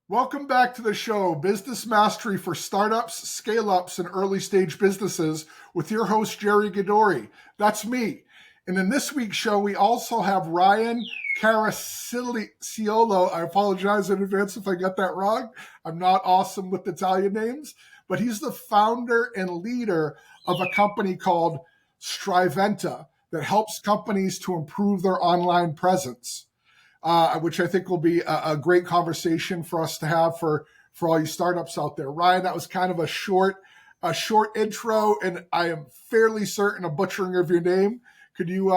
Welcome back to the show, Business Mastery for Startups, Scale-Ups, and Early Stage Businesses with your host, Jerry Gadori. That's me. And in this week's show, we also have Ryan Caracciolo. I apologize in advance if I got that wrong. I'm not awesome with Italian names, but he's the founder and leader of a company called Striventa that helps companies to improve their online presence. Which I think will be a great conversation for us to have for all you startups out there. Ryan, that was kind of a short intro, and I am fairly certain of butchering of your name. Could you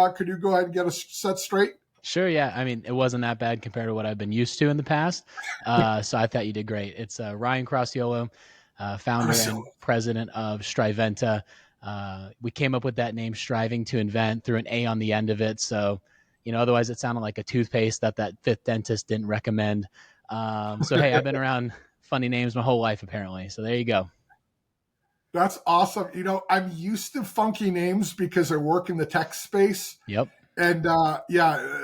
go ahead and get us set straight? Sure, yeah. I mean, it wasn't that bad compared to what I've been used to in the past. So I thought you did great. It's Ryan Caracciolo, founder and president of Striventa. We came up with that name, Striving to Invent, through an A on the end of it. So, otherwise it sounded like a toothpaste that fifth dentist didn't recommend. So, hey, I've been around funny names my whole life, apparently. So there you go. That's awesome. I'm used to funky names because I work in the tech space. Yep. And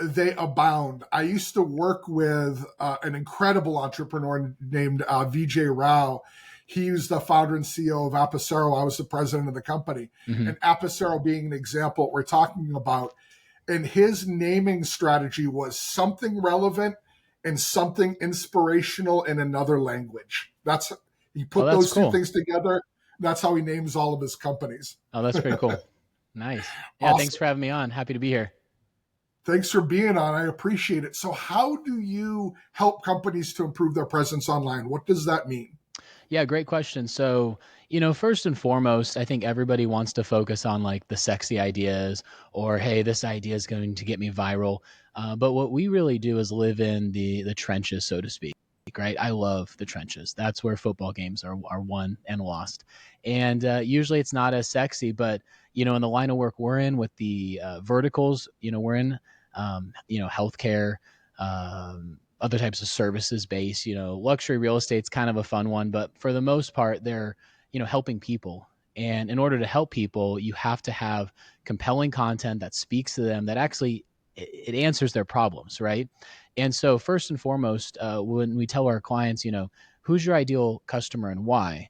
they abound. I used to work with an incredible entrepreneur named Vijay Rao. He was the founder and CEO of Apicero. I was the president of the company. Mm-hmm. And Apicero being an example we're talking about. And his naming strategy was something relevant and something inspirational in another language. He put those two things together. That's how he names all of his companies. Oh, that's pretty cool. Nice. Yeah, awesome. Thanks for having me on. Happy to be here. Thanks for being on. I appreciate it. So how do you help companies to improve their presence online? What does that mean? Yeah, great question. So, first and foremost, I think everybody wants to focus on like the sexy ideas or, hey, this idea is going to get me viral. But what we really do is live in the trenches, so to speak. Right. I love the trenches. That's where football games are won and lost. And usually it's not as sexy, but, in the line of work we're in with the verticals, we're in, healthcare, other types of services based, luxury real estate's kind of a fun one, but for the most part, they're, helping people. And in order to help people, you have to have compelling content that speaks to them, that actually it answers their problems, right? And so first and foremost, when we tell our clients, who's your ideal customer and why,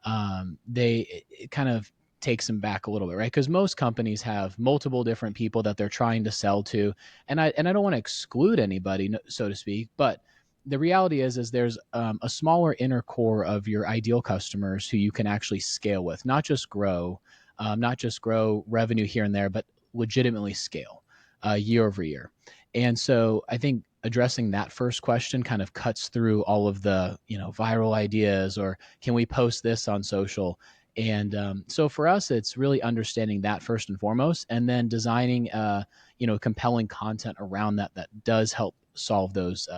it kind of takes them back a little bit, right? Because most companies have multiple different people that they're trying to sell to, and I don't want to exclude anybody, so to speak, but the reality is there's a smaller inner core of your ideal customers who you can actually scale with, not just grow revenue here and there, but legitimately scale year over year. And so I think addressing that first question kind of cuts through all of the, viral ideas or can we post this on social? And so for us, it's really understanding that first and foremost, and then designing, compelling content around that does help solve those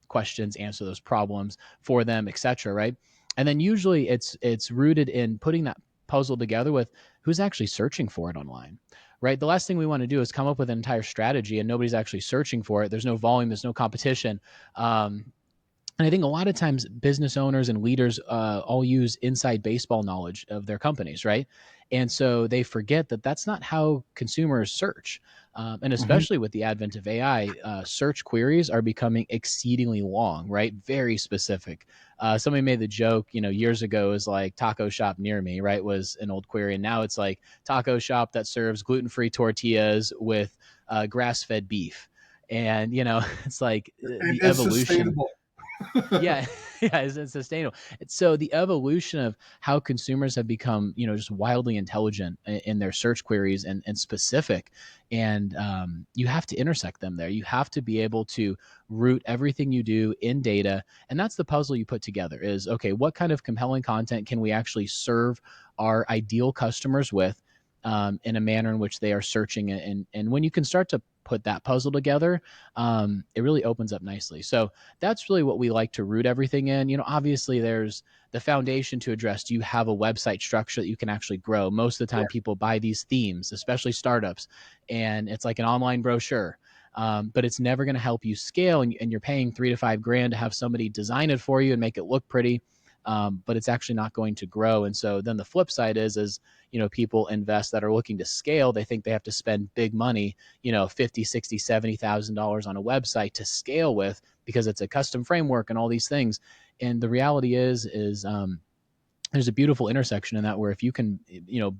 questions, answer those problems for them, etc. Right? And then usually it's rooted in putting that puzzle together with who's actually searching for it online. Right. The last thing we want to do is come up with an entire strategy and nobody's actually searching for it. There's no volume. There's no competition. And I think a lot of times business owners and leaders all use inside baseball knowledge of their companies, right? And so they forget that that's not how consumers search. And especially with the advent of AI, search queries are becoming exceedingly long, right? Very specific. Somebody made the joke, years ago is like taco shop near me, right? Was an old query. And now it's like taco shop that serves gluten-free tortillas with grass-fed beef. And, it's like the evolution. yeah, it's sustainable. So the evolution of how consumers have become, just wildly intelligent in their search queries and specific, and you have to intersect them there. You have to be able to root everything you do in data, and that's the puzzle you put together. Is okay, what kind of compelling content can we actually serve our ideal customers with in a manner in which they are searching, and when you can start to put that puzzle together, it really opens up nicely. So that's really what we like to root everything in. Obviously there's the foundation to address. Do you have a website structure that you can actually grow? Most of the time people buy these themes, especially startups, and it's like an online brochure. But it's never going to help you scale, and you're paying $3 to $5 grand to have somebody design it for you and make it look pretty. but it's actually not going to grow. And so then the flip side is, people invest that are looking to scale. They think they have to spend big money, 50, 60, $70,000 on a website to scale with because it's a custom framework and all these things. And the reality is there's a beautiful intersection in that where if you can,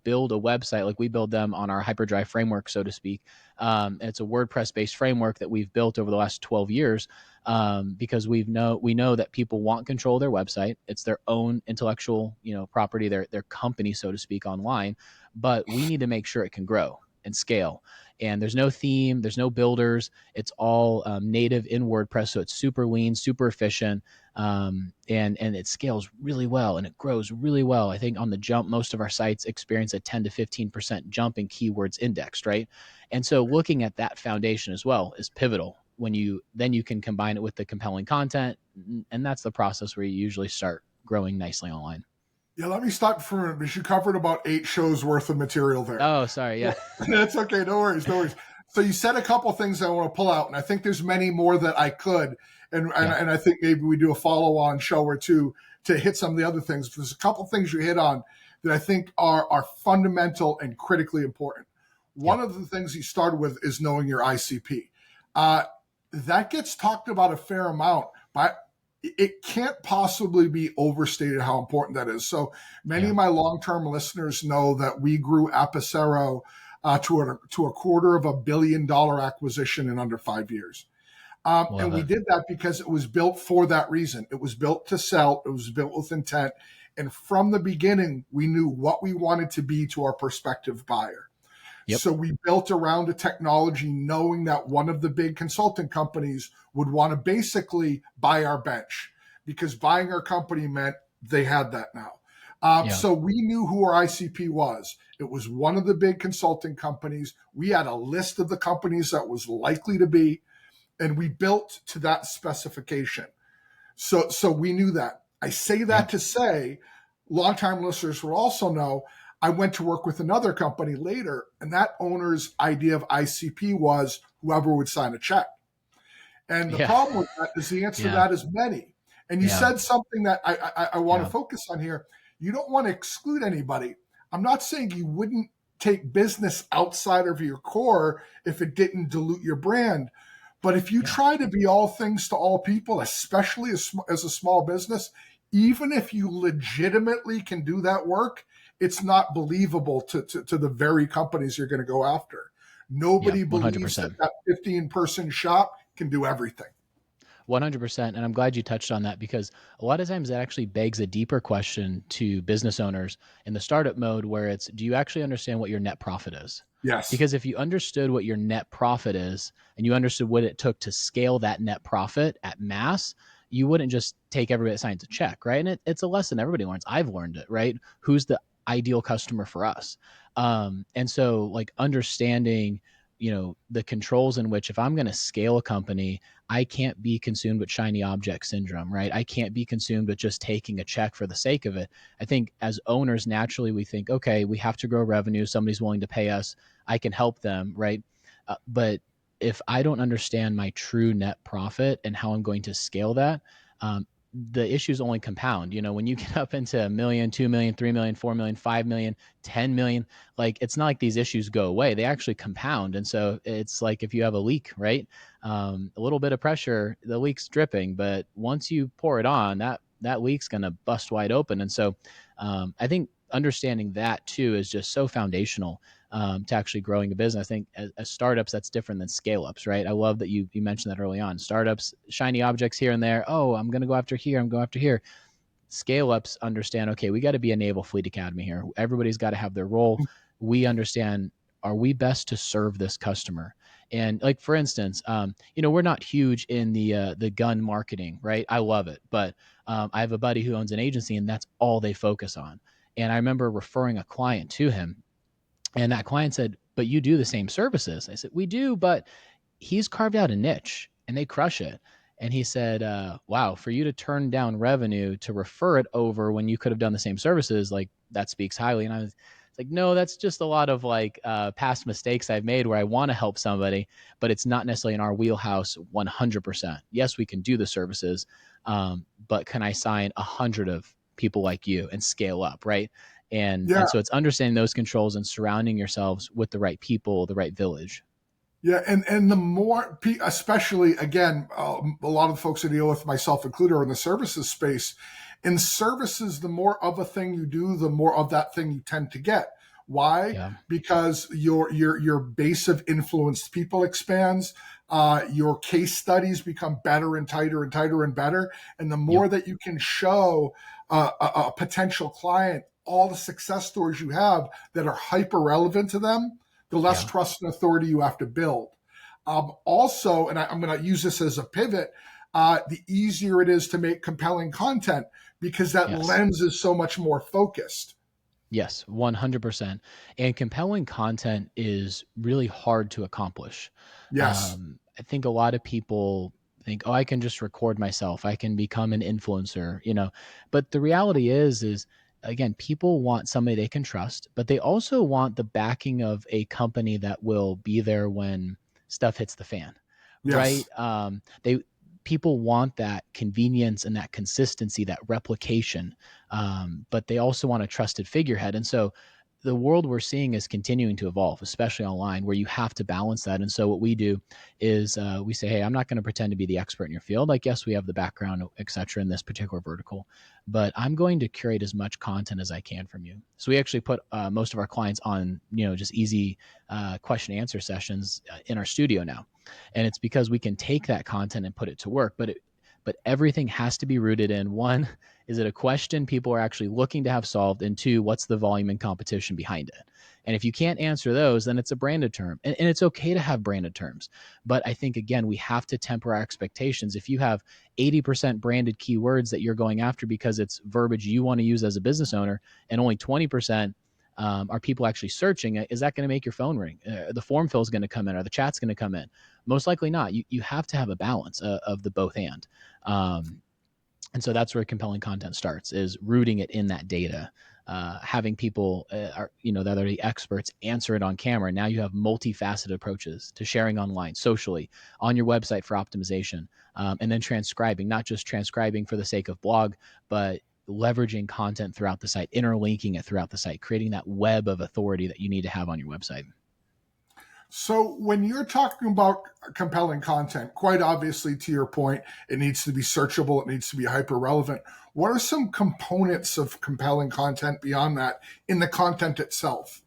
build a website like we build them on our hyperdrive framework, so to speak. It's a WordPress based framework that we've built over the last 12 years because we know that people want control of their website. It's their own intellectual, property, their company, so to speak, online. But we need to make sure it can grow and scale. And there's no theme, there's no builders. It's all native in WordPress, so it's super lean, super efficient, and it scales really well and it grows really well. I think on the jump, most of our sites experience a 10 to 15% jump in keywords indexed, right? And so looking at that foundation as well is pivotal when you can combine it with the compelling content, and that's the process where you usually start growing nicely online. Yeah, let me stop for a minute because you covered about 8 shows worth of material there. Oh, sorry. Yeah. That's okay. No worries. No worries. So you said a couple things I want to pull out, and I think there's many more that I could. And I think maybe we do a follow-on show or two to hit some of the other things. But there's a couple things you hit on that I think are fundamental and critically important. One of the things you started with is knowing your ICP. That gets talked about a fair amount, but it can't possibly be overstated how important that is. So many of my long-term listeners know that we grew Apicero to a $250 million acquisition in under 5 years. And we did that because it was built for that reason. It was built to sell. It was built with intent. And from the beginning, we knew what we wanted to be to our prospective buyer. Yep. So we built around a technology knowing that one of the big consulting companies would want to basically buy our bench because buying our company meant they had that now. So we knew who our ICP was. It was one of the big consulting companies. We had a list of the companies that was likely to be, and we built to that specification. So we knew that. I say that to say longtime listeners will also know I went to work with another company later, and that owner's idea of ICP was whoever would sign a check. And the problem with that is the answer to that is many. And you said something that I want to focus on here. You don't want to exclude anybody. I'm not saying you wouldn't take business outside of your core if it didn't dilute your brand. But if you try to be all things to all people, especially as a small business, even if you legitimately can do that work, it's not believable to the very companies you're going to go after. Nobody believes that 15-person shop can do everything. 100%. And I'm glad you touched on that because a lot of times that actually begs a deeper question to business owners in the startup mode where it's, do you actually understand what your net profit is? Yes. Because if you understood what your net profit is and you understood what it took to scale that net profit at mass, you wouldn't just take everybody that signs a check, right? And it's a lesson everybody learns. I've learned it, right? Who's the ideal customer for us? And so like understanding, the controls in which if I'm going to scale a company, I can't be consumed with shiny object syndrome, right? I can't be consumed with just taking a check for the sake of it. I think as owners, naturally, we think, okay, we have to grow revenue. Somebody's willing to pay us. I can help them, right? But if I don't understand my true net profit and how I'm going to scale that, the issues only compound. When you get up into $1 million, $2 million, $3 million, $4 million, $5 million, $10 million, like it's not like these issues go away. They actually compound. And so it's like if you have a leak, right? A little bit of pressure, the leak's dripping, but once you pour it on, that leak's going to bust wide open. And so I think understanding that too is just so foundational to actually growing a business. I think as startups, that's different than scale-ups, right? I love that you mentioned that early on. Startups, shiny objects here and there. Oh, I'm going to go after here. I'm going after here. Scale-ups understand, okay, we got to be a Naval Fleet Academy here. Everybody's got to have their role. We understand, are we best to serve this customer? And like, for instance, we're not huge in the gun marketing, right? I love it. But I have a buddy who owns an agency and that's all they focus on. And I remember referring a client to him and that client said, but you do the same services. I said, we do, but he's carved out a niche and they crush it. And he said, wow, for you to turn down revenue to refer it over when you could have done the same services, like that speaks highly. And I was like, no, that's just a lot of like past mistakes I've made where I want to help somebody, but it's not necessarily in our wheelhouse 100%. Yes, we can do the services, but can I sign 100 of people like you and scale up, right? Yeah. And so it's understanding those controls and surrounding yourselves with the right people, the right village. Yeah, and the more, especially again, a lot of the folks I deal with, myself included, are in the services space. In services, the more of a thing you do, the more of that thing you tend to get. Why? Yeah. Because your base of influenced people expands. Your case studies become better and tighter and tighter and better. And the Yep. more that you can show a potential client all the success stories you have that are hyper relevant to them, the less Yeah. trust and authority you have to build. Also, and I'm going to use this as a pivot, the easier it is to make compelling content because that Yes. lens is so much more focused. Yes, 100%. And compelling content is really hard to accomplish. Yes. I think a lot of people think, oh, I can just record myself. I can become an influencer, you know. But the reality is again, people want somebody they can trust, but they also want the backing of a company that will be there when stuff hits the fan, right? Yes. People want that convenience and that consistency, that replication, but they also want a trusted figurehead. And so the world we're seeing is continuing to evolve, especially online, where you have to balance that. And so what we do is we say, hey, I'm not going to pretend to be the expert in your field. Like, yes, we have the background, et cetera, in this particular vertical, but I'm going to curate as much content as I can from you. So we actually put most of our clients on, just easy question and answer sessions in our studio now. And it's because we can take that content and put it to work, but everything has to be rooted in one, is it a question people are actually looking to have solved? And two, what's the volume and competition behind it? And if you can't answer those, then it's a branded term. And it's okay to have branded terms. But I think, again, we have to temper our expectations. If you have 80% branded keywords that you're going after because it's verbiage you want to use as a business owner, and only 20% are people actually searching it, is that going to make your phone ring? The form fill is going to come in, or the chat's going to come in? Most likely not. You have to have a balance of the both and. And so that's where compelling content starts, is rooting it in that data, having people that are the experts answer it on camera. Now you have multifaceted approaches to sharing online, socially, on your website for optimization, and then transcribing, not just transcribing for the sake of blog, but leveraging content throughout the site, interlinking it throughout the site, creating that web of authority that you need to have on your website. So when you're talking about compelling content, quite obviously, to your point, it needs to be searchable. It needs to be hyper relevant. What are some components of compelling content beyond that in the content itself?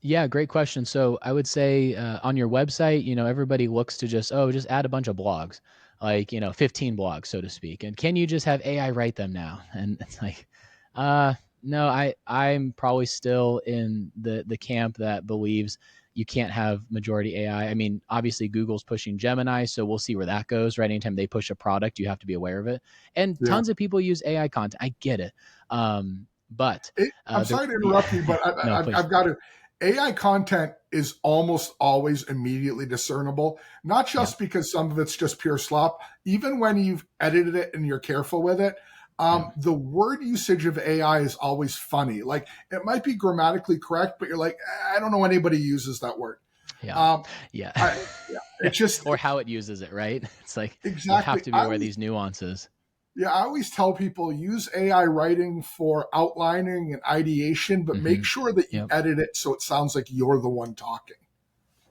Yeah, great question. So I would say on your website, everybody looks to just add a bunch of blogs, like, 15 blogs, so to speak. And can you just have AI write them now? And it's like, uh, no, I'm probably still in the camp that believes you can't have majority AI. I mean, obviously Google's pushing Gemini, so we'll see where that goes, right? Anytime they push a product, you have to be aware of it. And Yeah. tons of people use AI content. I get it. But I'm sorry to interrupt you, but no, I've please. got to. AI content is almost always immediately discernible, not Yeah. just because some of it's just pure slop. Even when you've edited it and you're careful with it, Yeah. the word usage of AI is always funny. Like, it might be grammatically correct, but you're like, I don't know anybody uses that word. Yeah. Um, Yeah. yeah, it's just Or how it uses it, right? It's like you have exactly. to be aware of these nuances. I always tell people use AI writing for outlining and ideation, but make Hmm. sure that you Yep. edit it so it sounds like you're the one talking.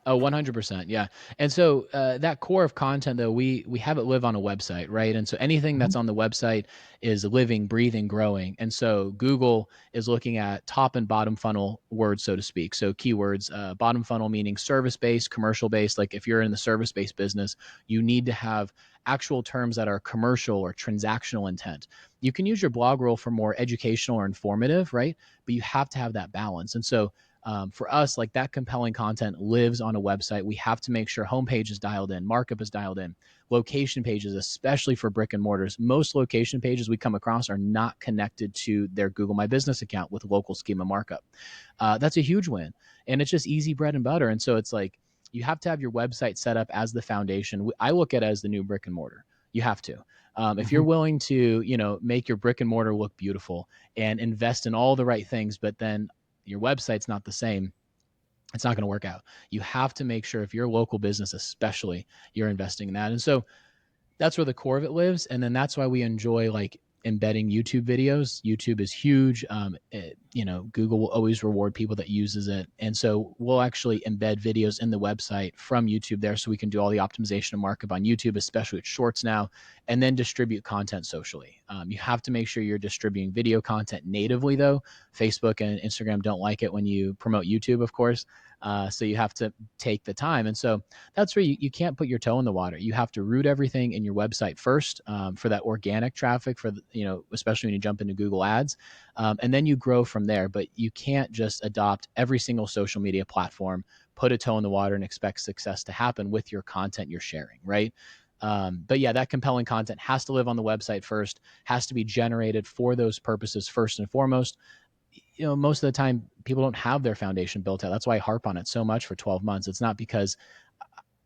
Oh, 100%. Yeah. And so that core of content, though, we have it live on a website, right? And so anything Mhm. that's on the website is living, breathing, growing. And so Google is looking at top and bottom funnel words, so to speak. So keywords, bottom funnel meaning service based, commercial based. Like if you're in the service based business, you need to have actual terms that are commercial or transactional intent. You can use your blog role for more educational or informative, right? But you have to have that balance. And so for us, like that compelling content lives on a website. We have to make sure homepage is dialed in, markup is dialed in, location pages, especially for brick and mortars. Most location pages we come across are not connected to their Google My Business account with local schema markup. That's a huge win. And it's just easy bread and butter. And so it's like you have to have your website set up as the foundation. I look at it as the new brick and mortar. You have to. If you're Mhm. willing to, make your brick and mortar look beautiful and invest in all the right things, but then your website's not the same, it's not going to work out. You have to make sure, if you're a local business especially, you're investing in that. And so that's where the core of it lives. And then that's why we enjoy like embedding YouTube videos. YouTube is huge. Google will always reward people that uses it. And so we'll actually embed videos in the website from YouTube there, so we can do all the optimization and markup on YouTube, especially with shorts now, and then distribute content socially. You have to make sure you're distributing video content natively, though. Facebook and Instagram don't like it when you promote YouTube, of course. So you have to take the time. And so that's where you can't put your toe in the water. You have to root everything in your website first, for that organic traffic, especially when you jump into Google Ads, and then you grow from there. But you can't just adopt every single social media platform, put a toe in the water, and expect success to happen with your content you're sharing, right? But yeah, that compelling content has to live on the website first, has to be generated for those purposes first and foremost. Most of the time people don't have their foundation built out. That's why I harp on it so much for 12 months. It's not because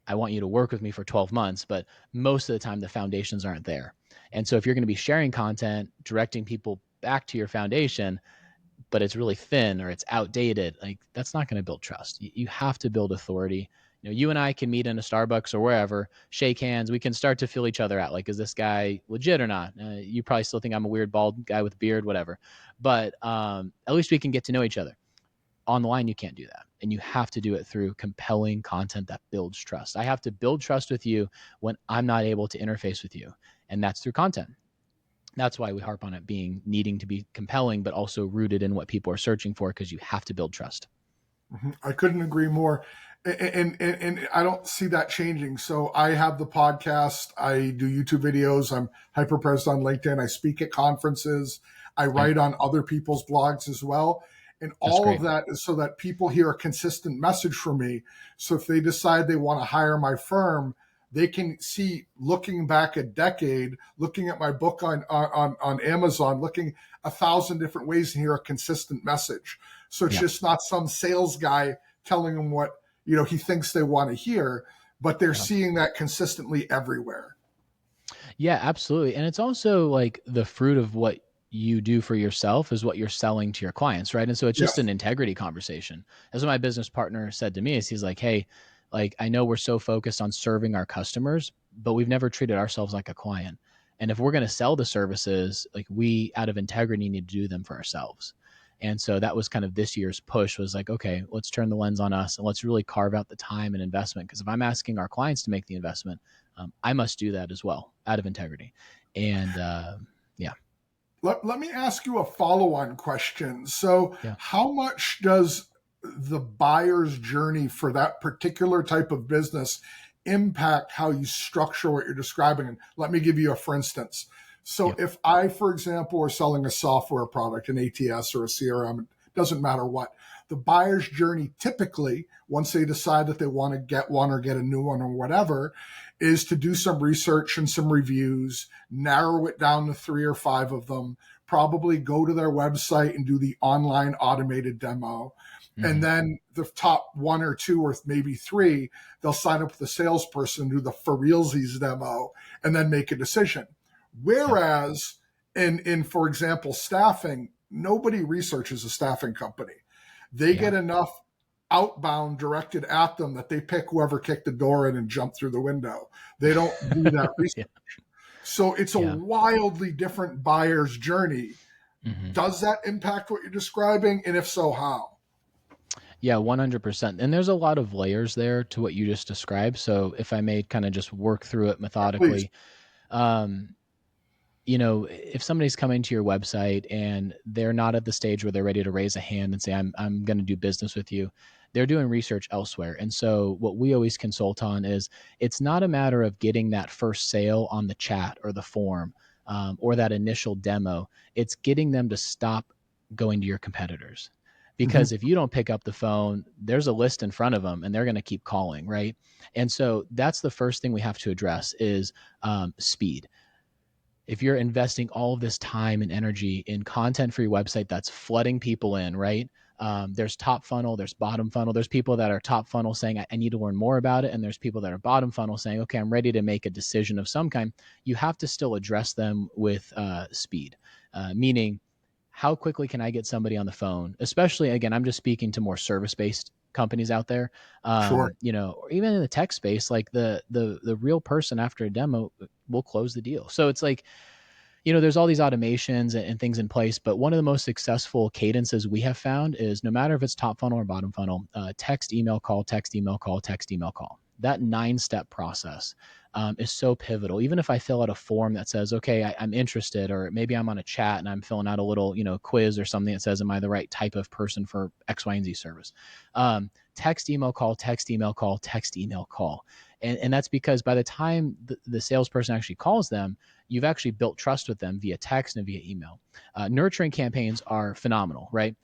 I want you to work with me for 12 months, but most of the time the foundations aren't there. And so if you're going to be sharing content, directing people back to your foundation, but it's really thin or it's outdated, like that's not going to build trust. You have to build authority. You and I can meet in a Starbucks or wherever, shake hands. We can start to feel each other out. Like, is this guy legit or not? You probably still think I'm a weird bald guy with a beard, whatever. But at least we can get to know each other. Online, you can't do that. And you have to do it through compelling content that builds trust. I have to build trust with you when I'm not able to interface with you. And that's through content. That's why we harp on it needing to be compelling, but also rooted in what people are searching for, because you have to build trust. I couldn't agree more. And I don't see that changing. So I have the podcast. I do YouTube videos. I'm hyper present on LinkedIn. I speak at conferences. I write on other people's blogs as well. And all of that is so that people hear a consistent message from me. So if they decide they want to hire my firm, they can see, looking back a decade, looking at my book on Amazon, looking 1,000 different ways, and hear a consistent message. So it's just not some sales guy telling them what he thinks they want to hear, but they're seeing that consistently everywhere. Yeah, absolutely. And it's also like the fruit of what you do for yourself is what you're selling to your clients, right? And so it's just an integrity conversation. That's what my business partner said to me, is he's like, hey, like, I know we're so focused on serving our customers, but we've never treated ourselves like a client. And if we're going to sell the services, like, we out of integrity need to do them for ourselves. And so that was kind of this year's push, was like, okay, let's turn the lens on us and let's really carve out the time and investment. Because if I'm asking our clients to make the investment, I must do that as well out of integrity. And yeah. Let me ask you a follow-on question. So how much does the buyer's journey for that particular type of business impact how you structure what you're describing? And let me give you a for instance. So if I, for example, are selling a software product, an ATS or a CRM, it doesn't matter what, the buyer's journey typically, once they decide that they want to get one or get a new one or whatever, is to do some research and some reviews, narrow it down to 3 or 5 of them, probably go to their website and do the online automated demo. And then the top 1 or 2 or maybe 3, they'll sign up with a salesperson, do the for realsies demo, and then make a decision. Whereas in, for example, staffing, nobody researches a staffing company. They get enough outbound directed at them that they pick whoever kicked the door in and jump through the window. They don't do that research. So it's a wildly different buyer's journey. Does that impact what you're describing? And if so, how? Yeah, 100%. And there's a lot of layers there to what you just described. So if I may kind of just work through it methodically, if somebody's coming to your website and they're not at the stage where they're ready to raise a hand and say, I'm going to do business with you, they're doing research elsewhere. And so what we always consult on is, it's not a matter of getting that first sale on the chat or the form, or that initial demo. It's getting them to stop going to your competitors. Because if you don't pick up the phone, there's a list in front of them and they're going to keep calling, right? And so that's the first thing we have to address is speed. If you're investing all of this time and energy in content for your website that's flooding people in, right? There's top funnel, there's bottom funnel. There's people that are top funnel saying, I need to learn more about it. And there's people that are bottom funnel saying, okay, I'm ready to make a decision of some kind. You have to still address them with speed, meaning, how quickly can I get somebody on the phone? Especially, again, I'm just speaking to more service-based companies out there, or even in the tech space, like the real person after a demo will close the deal. So it's like, there's all these automations and things in place, but one of the most successful cadences we have found is no matter if it's top funnel or bottom funnel, text, email, call, text, email, call, text, email, call. That 9-step process is so pivotal. Even if I fill out a form that says, okay, I'm interested, or maybe I'm on a chat and I'm filling out a little, quiz or something that says, am I the right type of person for X, Y, and Z service? Text, email, call, text, email, call, text, email, call. And that's because by the time the salesperson actually calls them, you've actually built trust with them via text and via email. Nurturing campaigns are phenomenal, right?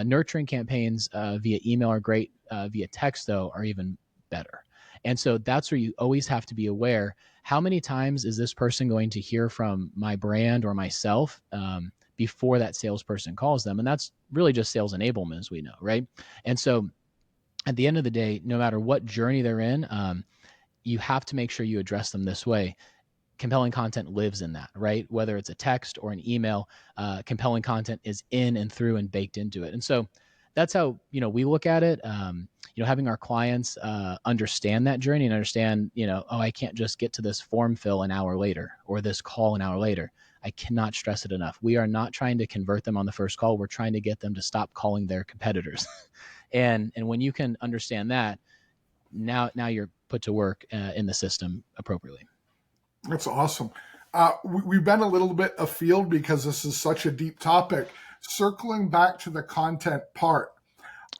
Nurturing campaigns via email are great. Via text, though, are even better. And so that's where you always have to be aware, how many times is this person going to hear from my brand or myself before that salesperson calls them? And that's really just sales enablement, as we know, right? And so at the end of the day, no matter what journey they're in, you have to make sure you address them this way. Compelling content lives in that, right? Whether it's a text or an email, compelling content is in and through and baked into it. And so that's how, we look at it. Having our clients understand that journey and understand, oh, I can't just get to this form fill an hour later or this call an hour later. I cannot stress it enough. We are not trying to convert them on the first call. We're trying to get them to stop calling their competitors. and when you can understand that, now you're put to work in the system appropriately. That's awesome. We've been a little bit afield because this is such a deep topic. Circling back to the content part,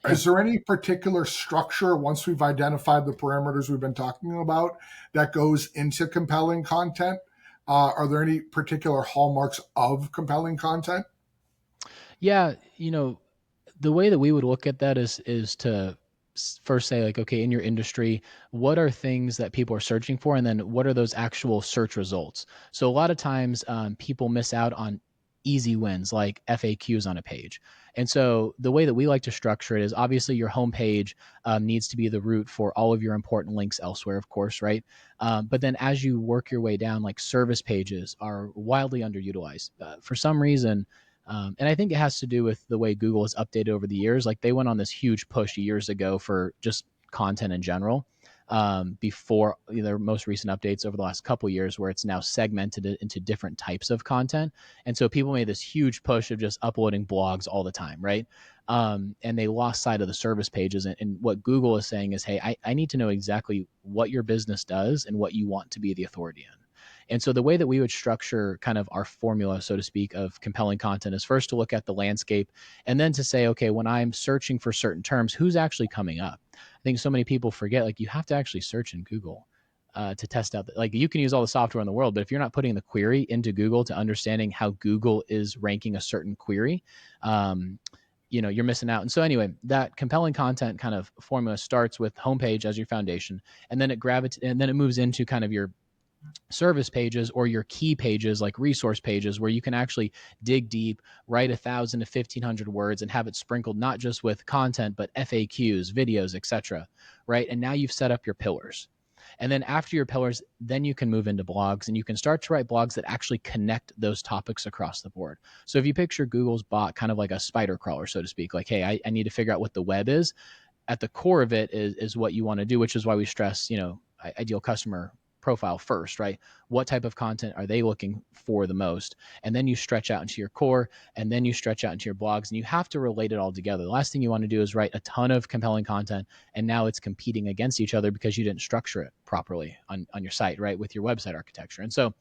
is there any particular structure, once we've identified the parameters we've been talking about, that goes into compelling content? Are there any particular hallmarks of compelling content? Yeah, the way that we would look at that is to first say, like, okay, in your industry, what are things that people are searching for, and then what are those actual search results? So a lot of times people miss out on easy wins like FAQs on a page. And so the way that we like to structure it is, obviously your homepage needs to be the root for all of your important links elsewhere, of course, right? But then as you work your way down, like service pages are wildly underutilized. For some reason, and I think it has to do with the way Google has updated over the years. Like, they went on this huge push years ago for just content in general, before their most recent updates over the last couple of years, where it's now segmented it into different types of content. And so people made this huge push of just uploading blogs all the time, right? And they lost sight of the service pages. And what Google is saying is, hey, I need to know exactly what your business does and what you want to be the authority in. And so the way that we would structure kind of our formula, so to speak, of compelling content is first to look at the landscape, and then to say, okay, when I'm searching for certain terms, who's actually coming up? I think so many people forget, like, you have to actually search in Google to test out. Like, you can use all the software in the world, but if you're not putting the query into Google to understanding how Google is ranking a certain query, you're missing out. And so anyway, that compelling content kind of formula starts with homepage as your foundation, and then it moves into kind of your service pages or your key pages, like resource pages, where you can actually dig deep, write 1,000 to 1,500 words, and have it sprinkled not just with content but FAQs, videos, etc. Right? And now you've set up your pillars. And then after your pillars, then you can move into blogs, and you can start to write blogs that actually connect those topics across the board. So if you picture Google's bot kind of like a spider crawler, so to speak, like, hey, I need to figure out what the web is. At the core of it is what you want to do, which is why we stress, ideal customer profile first, right? What type of content are they looking for the most? And then you stretch out into your core, and then you stretch out into your blogs, and you have to relate it all together. The last thing you want to do is write a ton of compelling content, and now it's competing against each other because you didn't structure it properly on your site, right? With your website architecture. And so,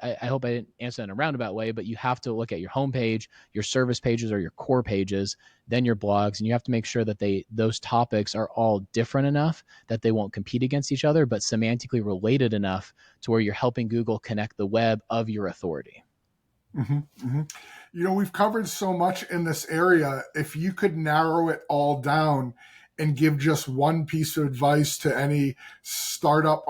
I hope I didn't answer that in a roundabout way, but you have to look at your homepage, your service pages or your core pages, then your blogs, and you have to make sure that those topics are all different enough that they won't compete against each other, but semantically related enough to where you're helping Google connect the web of your authority. Mm-hmm, mm-hmm. We've covered so much in this area. If you could narrow it all down and give just one piece of advice to any startup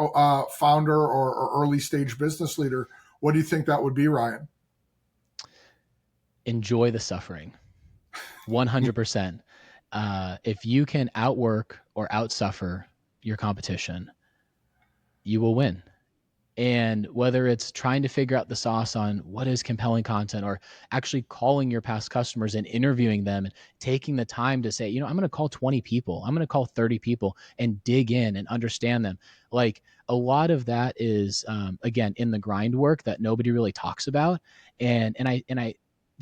founder or early stage business leader, what do you think that would be, Ryan? Enjoy the suffering. 100%. If you can outwork or outsuffer your competition, you will win. And whether it's trying to figure out the sauce on what is compelling content, or actually calling your past customers and interviewing them and taking the time to say, I'm going to call 20 people, I'm going to call 30 people and dig in and understand them. Like, a lot of that is, again, in the grind work that nobody really talks about. And I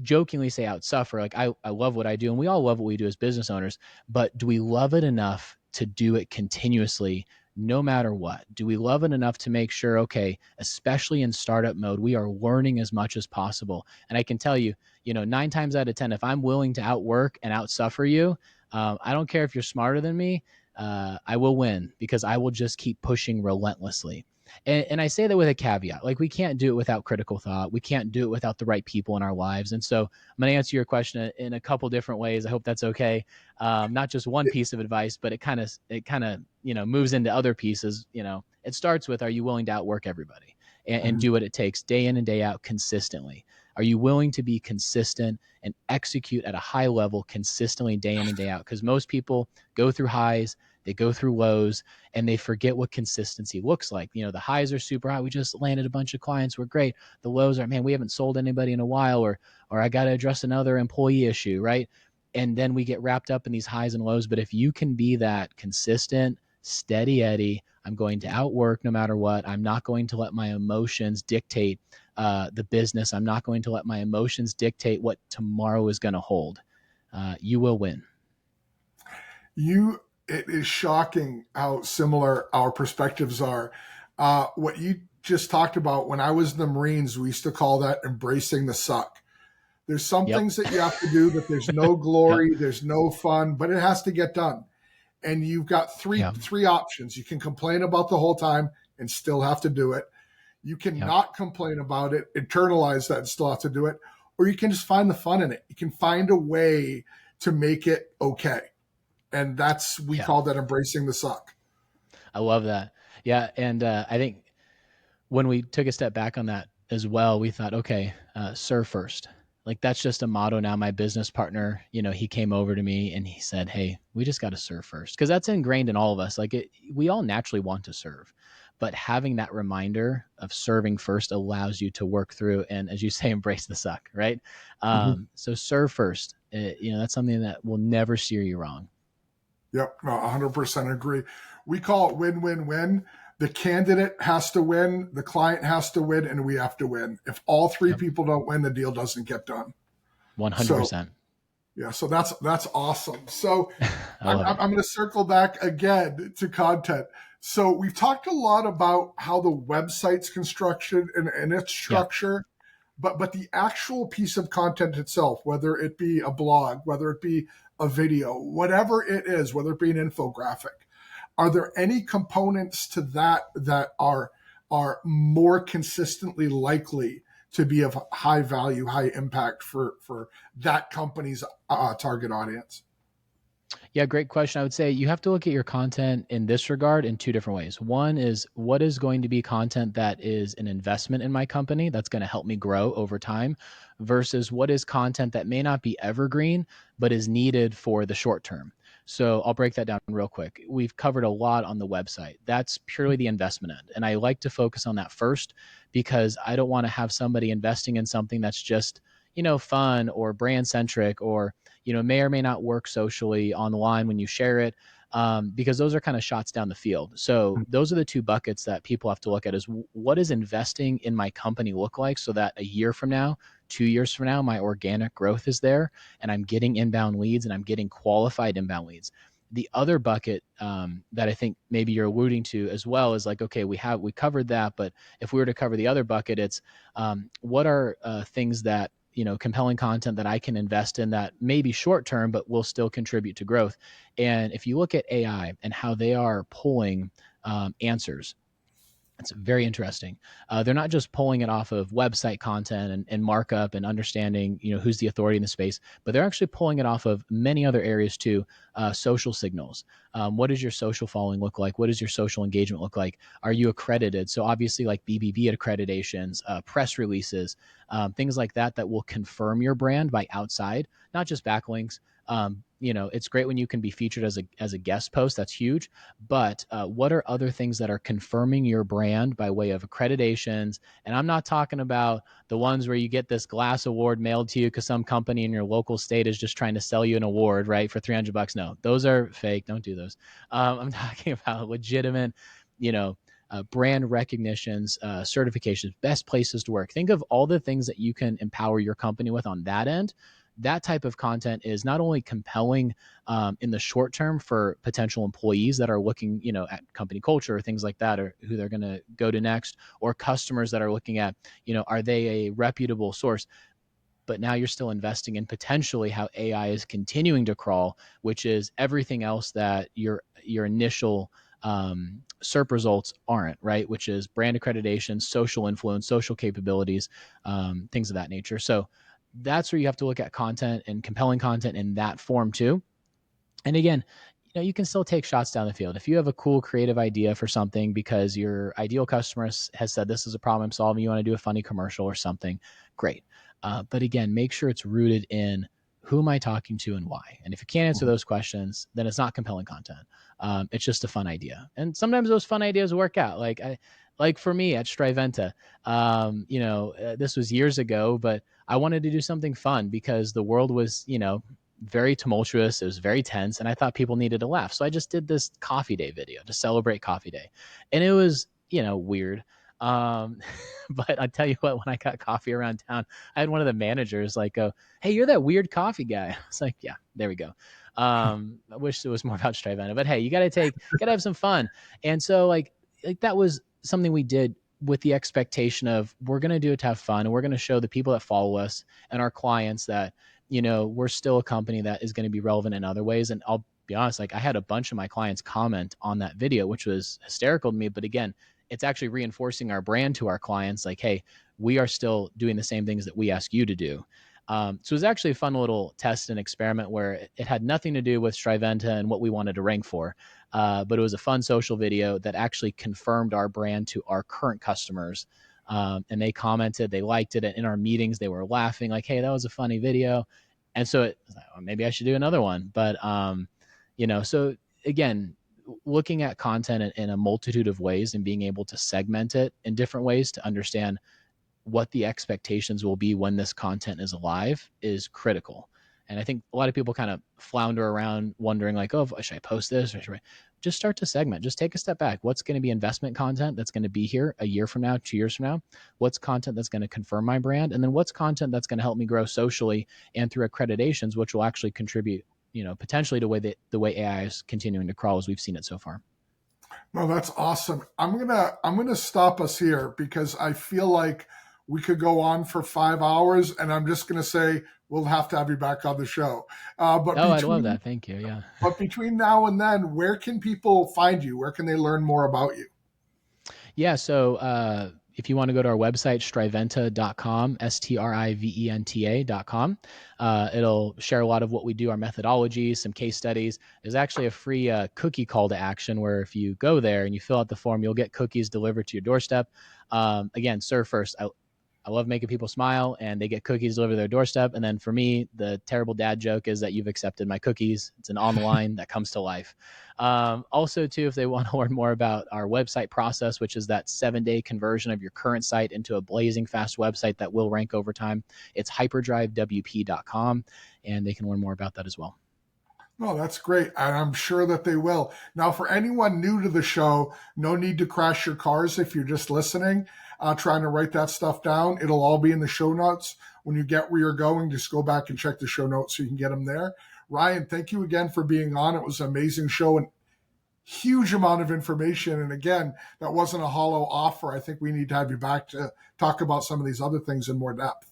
jokingly say out suffer. Like, I love what I do, and we all love what we do as business owners, but do we love it enough to do it continuously no matter what? Do we love it enough to make sure, okay, especially in startup mode, we are learning as much as possible? And I can tell you, 9 times out of 10, if I'm willing to outwork and outsuffer you, I don't care if you're smarter than me, I will win, because I will just keep pushing relentlessly. And I say that with a caveat. Like, we can't do it without critical thought. We can't do it without the right people in our lives. And so I'm going to answer your question in a couple different ways. I hope that's okay. Not just one piece of advice, but it kind of moves into other pieces. It starts with, are you willing to outwork everybody and do what it takes day in and day out consistently? Are you willing to be consistent and execute at a high level consistently day in and day out? Because most people go through highs, they go through lows, and they forget what consistency looks like. The highs are super high. We just landed a bunch of clients. We're great. The lows are, man, we haven't sold anybody in a while, or I got to address another employee issue, right? And then we get wrapped up in these highs and lows. But if you can be that consistent, steady Eddie, I'm going to outwork no matter what. I'm not going to let my emotions dictate the business. I'm not going to let my emotions dictate what tomorrow is going to hold. You will win. It is shocking how similar our perspectives are. What you just talked about, when I was in the Marines, we used to call that embracing the suck. There's some Yep. things that you have to do that there's no glory, Yep. there's no fun, but it has to get done. And you've got three options. You can complain about the whole time and still have to do it. You can not complain about it, internalize that and still have to do it. Or you can just find the fun in it. You can find a way to make it okay. And we call that embracing the suck. I love that. Yeah. And I think when we took a step back on that as well, we thought, okay, serve first. Like, that's just a motto now. My business partner, he came over to me and he said, hey, we just got to serve first. Because that's ingrained in all of us. Like, we all naturally want to serve. But having that reminder of serving first allows you to work through and, as you say, embrace the suck, right? So serve first. That's something that will never steer you wrong. Yep, no, 100% agree. We call it win-win-win. The candidate has to win, the client has to win, and we have to win. If all three people don't win, the deal doesn't get done. 100%. So that's awesome. So I'm going to circle back again to content. So we've talked a lot about how the website's construction and its structure, but the actual piece of content itself, whether it be a blog, whether it be a video, whatever it is, whether it be an infographic, are there any components to that are more consistently likely to be of high value, high impact for that company's target audience? Yeah, great question. I would say you have to look at your content in this regard in two different ways. One is, what is going to be content that is an investment in my company that's going to help me grow over time, versus what is content that may not be evergreen, but is needed for the short term. So I'll break that down real quick. We've covered a lot on the website. That's purely the investment end. And I like to focus on that first, because I don't want to have somebody investing in something that's just, fun or brand centric, or, may or may not work socially online when you share it, because those are kind of shots down the field. So those are the two buckets that people have to look at: is what does investing in my company look like, so that a year from now, 2 years from now, my organic growth is there and I'm getting inbound leads and I'm getting qualified inbound leads. The other bucket that I think maybe you're alluding to as well is like, okay, we covered that, but if we were to cover the other bucket, it's what are things that, compelling content that I can invest in that may be short term, but will still contribute to growth. And if you look at AI and how they are pulling answers, it's very interesting. They're not just pulling it off of website content and markup and understanding, who's the authority in the space, but they're actually pulling it off of many other areas too. Social signals. What does your social following look like? What does your social engagement look like? Are you accredited? So obviously, like BBB accreditations, press releases, things like that will confirm your brand by outside, not just backlinks. It's great when you can be featured as a guest post. That's huge. But what are other things that are confirming your brand by way of accreditations? And I'm not talking about the ones where you get this glass award mailed to you because some company in your local state is just trying to sell you an award, right, for $300. No, those are fake. Don't do those. I'm talking about legitimate, you know, brand recognitions, certifications, best places to work. Think of all the things that you can empower your company with on that end. That type of content is not only compelling in the short term for potential employees that are looking, at company culture or things like that, or who they're going to go to next, or customers that are looking at, are they a reputable source? But now you're still investing in potentially how AI is continuing to crawl, which is everything else that your initial SERP results aren't, right? Which is brand accreditation, social influence, social capabilities, things of that nature. So that's where you have to look at content and compelling content in that form too. And again, you can still take shots down the field. If you have a cool creative idea for something because your ideal customer has said this is a problem I'm solving, you want to do a funny commercial or something, great. But again, make sure it's rooted in who am I talking to and why. And if you can't answer those questions, then it's not compelling content. It's just a fun idea. And sometimes those fun ideas work out. Like for me at Striventa, this was years ago, but I wanted to do something fun because the world was, very tumultuous. It was very tense, and I thought people needed to laugh. So I just did this coffee day video to celebrate coffee day, and it was weird. Um, but I tell you what, when I got coffee around town, I had one of the managers like go, "Hey, you're that weird coffee guy." I was like, "Yeah, there we go." I wish it was more about Striventa, but hey, you gotta have some fun, and so like that was something we did with the expectation of we're gonna do it to have fun, and we're gonna show the people that follow us and our clients that we're still a company that is going to be relevant in other ways. And I'll be honest, like I had a bunch of my clients comment on that video, which was hysterical to me. But again, it's actually reinforcing our brand to our clients like, hey, we are still doing the same things that we ask you to do. So it was actually a fun little test and experiment where it had nothing to do with Striventa and what we wanted to rank for. But it was a fun social video that actually confirmed our brand to our current customers. And they commented, they liked it. And in our meetings, they were laughing like, hey, that was a funny video. And so maybe I should do another one. But, so again, looking at content in a multitude of ways and being able to segment it in different ways to understand what the expectations will be when this content is alive is critical. And I think a lot of people kind of flounder around wondering like, oh, should I post this? Or should I just start to segment? Just take a step back. What's going to be investment content that's going to be here a year from now, 2 years from now? What's content that's going to confirm my brand? And then what's content that's going to help me grow socially and through accreditations, which will actually contribute, potentially to the way AI is continuing to crawl as we've seen it so far. No, that's awesome. I'm gonna stop us here because I feel like we could go on for 5 hours, and I'm just gonna say we'll have to have you back on the show. But Oh, I'd love between that. Thank you. Yeah. but between now and then, where can people find you? Where can they learn more about you? Yeah. So if you want to go to our website, striventa.com, striventa.com, it'll share a lot of what we do, our methodologies, some case studies. There's actually a free cookie call to action where if you go there and you fill out the form, you'll get cookies delivered to your doorstep. Again, serve first. I love making people smile and they get cookies delivered to their doorstep. And then for me, the terrible dad joke is that you've accepted my cookies. It's an on the line that comes to life. Also, too, if they want to learn more about our website process, which is that 7-day conversion of your current site into a blazing fast website that will rank over time, it's HyperdriveWP.com, and they can learn more about that as well. Oh, that's great. And I'm sure that they will. Now, for anyone new to the show, no need to crash your cars if you're just listening, trying to write that stuff down. It'll all be in the show notes. When you get where you're going, just go back and check the show notes so you can get them there. Ryan, thank you again for being on. It was an amazing show and huge amount of information. And again, that wasn't a hollow offer. I think we need to have you back to talk about some of these other things in more depth.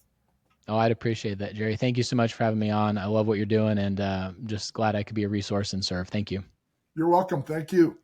Oh, I'd appreciate that, Jerry. Thank you so much for having me on. I love what you're doing and just glad I could be a resource and serve. Thank you. You're welcome. Thank you.